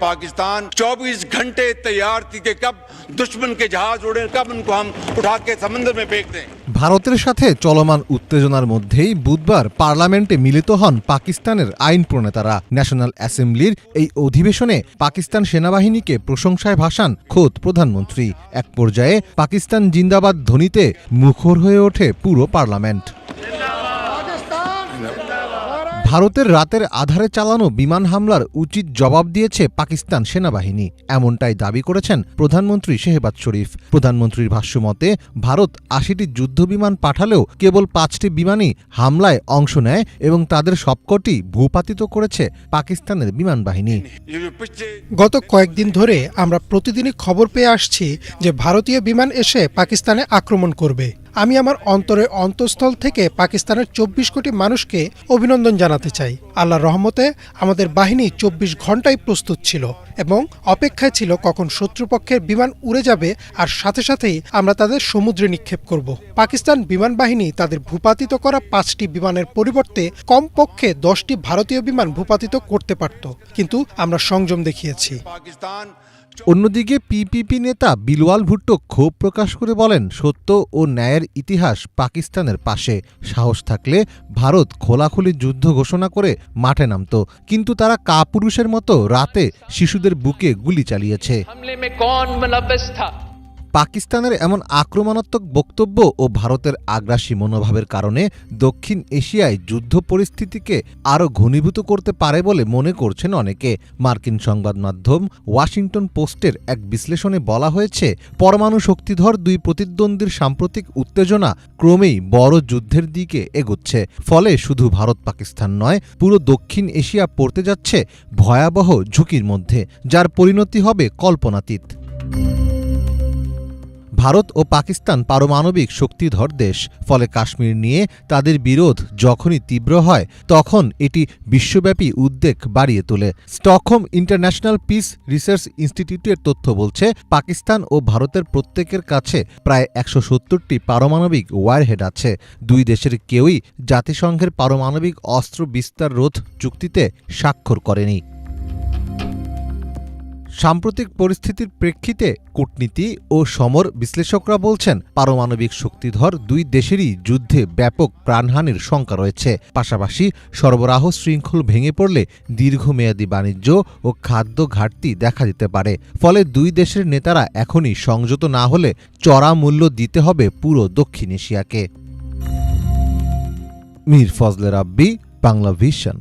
पाकिस्तान 24 घंटे तैयार थी कि कब दुश्मन के जहाज उड़े, कब उनको हम उठा के समंदर में फेंक दें। ভারতের সাথে চলমান উত্তেজনার মধ্যেই বুধবার পার্লামেন্টে মিলিত হন পাকিস্তানের আইন প্রণেতারা। ন্যাশনাল অ্যাসেম্বলির এই অধিবেশনে পাকিস্তান সেনাবাহিনীকে প্রশংসায় ভাসান খোদ প্রধানমন্ত্রী। এক পর্যায়ে পাকিস্তান জিন্দাবাদ ধ্বনিতে মুখর হয়ে ওঠে পুরো পার্লামেন্ট। ভারতের রাতের আধারে চালানো বিমান হামলার উচিত জবাব দিয়েছে পাকিস্তান সেনাবাহিনী, এমনটাই দাবি করেছেন প্রধানমন্ত্রী শেহবাজ শরীফ। প্রধানমন্ত্রীর ভাষ্যমতে ভারত ৮০টি যুদ্ধবিমান পাঠালেও কেবল ৫টি বিমানই হামলায় অংশ নেয় এবং তাদের সবকটি ভূপাতিত করেছে পাকিস্তানের বিমান বাহিনী। গত কয়েকদিন ধরে আমরা প্রতিদিনই খবর পেয়ে আসছি যে ভারতীয় বিমান এসে পাকিস্তানে আক্রমণ করবে। আমি আমার অন্তরের অন্তঃস্থল থেকে পাকিস্তানের ২৪ কোটি মানুষকে অভিনন্দন জানাতে চাই। আল্লাহর রহমতে আমাদের বাহিনী ২৪ ঘন্টায় প্রস্তুত ছিল এবং অপেক্ষায় ছিল কখন শত্রুপক্ষের বিমান উড়ে যাবে আর সাথে সাথেই আমরা তাদের সমুদ্রে নিক্ষেপ করব। পাকিস্তান বিমান বাহিনী তাদের ভূপাতিত করা ৫টি বিমানের পরিবর্তে কমপক্ষে ১০টি ভারতীয় বিমান ভূপাতিত করতে পারত, কিন্তু আমরা সংযম দেখিয়েছি। অন্যদিকে পিপিপি নেতা বিলওয়াল ভুট্টো ক্ষোভ প্রকাশ করে বলেন, সত্য ও ন্যায়ের ইতিহাস পাকিস্তানের পাশে। সাহস থাকলে ভারত খোলাখুলি যুদ্ধ ঘোষণা করে মাঠে নামত, কিন্তু তারা কাপুরুষের মতো রাতে শিশুদের বুকে গুলি চালিয়েছে। পাকিস্তানের এমন আক্রমণাত্মক বক্তব্য ও ভারতের আগ্রাসী মনোভাবের কারণে দক্ষিণ এশিয়ায় যুদ্ধ পরিস্থিতিকে আরও ঘনীভূত করতে পারে বলে মনে করছেন অনেকে। মার্কিন সংবাদ মাধ্যম ওয়াশিংটন পোস্টের এক বিশ্লেষণে বলা হয়েছে, পরমাণু শক্তিধর দুই প্রতিদ্বন্দ্বীর সাম্প্রতিক উত্তেজনা ক্রমেই বড় যুদ্ধের দিকে এগোচ্ছে। ফলে শুধু ভারত পাকিস্তান নয়, পুরো দক্ষিণ এশিয়া পড়তে যাচ্ছে ভয়াবহ ঝুঁকির মধ্যে, যার পরিণতি হবে কল্পনাতীত। ভারত ও পাকিস্তান পারমাণবিক শক্তিধর দেশ, ফলে কাশ্মীর নিয়ে তাদের বিরোধ যখনই তীব্র হয় তখন এটি বিশ্বব্যাপী উদ্বেগ বাড়িয়ে তোলে। স্টকহোম ইন্টারন্যাশনাল পিস রিসার্চ ইনস্টিটিউটের তথ্য বলছে, পাকিস্তান ও ভারতের প্রত্যেকের কাছে প্রায় ১৭০টি পারমাণবিক ওয়ারহেড আছে। দুই দেশের কেউই জাতিসংঘের পারমাণবিক অস্ত্র বিস্তার রোধ চুক্তিতে স্বাক্ষর করেনি। সাম্প্রতিক পরিস্থিতির প্রেক্ষিতে কূটনীতি ও সমর বিশ্লেষকরা বলছেন, পারমাণবিক শক্তিধর দুই দেশেরই যুদ্ধে ব্যাপক প্রাণহানির শঙ্কা রয়েছে। পাশাপাশি সরবরাহ শৃঙ্খল ভেঙে পড়লে দীর্ঘমেয়াদী বাণিজ্য ও খাদ্য ঘাটতি দেখা দিতে পারে। ফলে দুই দেশের নেতারা এখনই সংযত না হলে চড়া মূল্য দিতে হবে পুরো দক্ষিণ এশিয়াকে। মীর ফজলে রাব্বি, বাংলা ভিশন।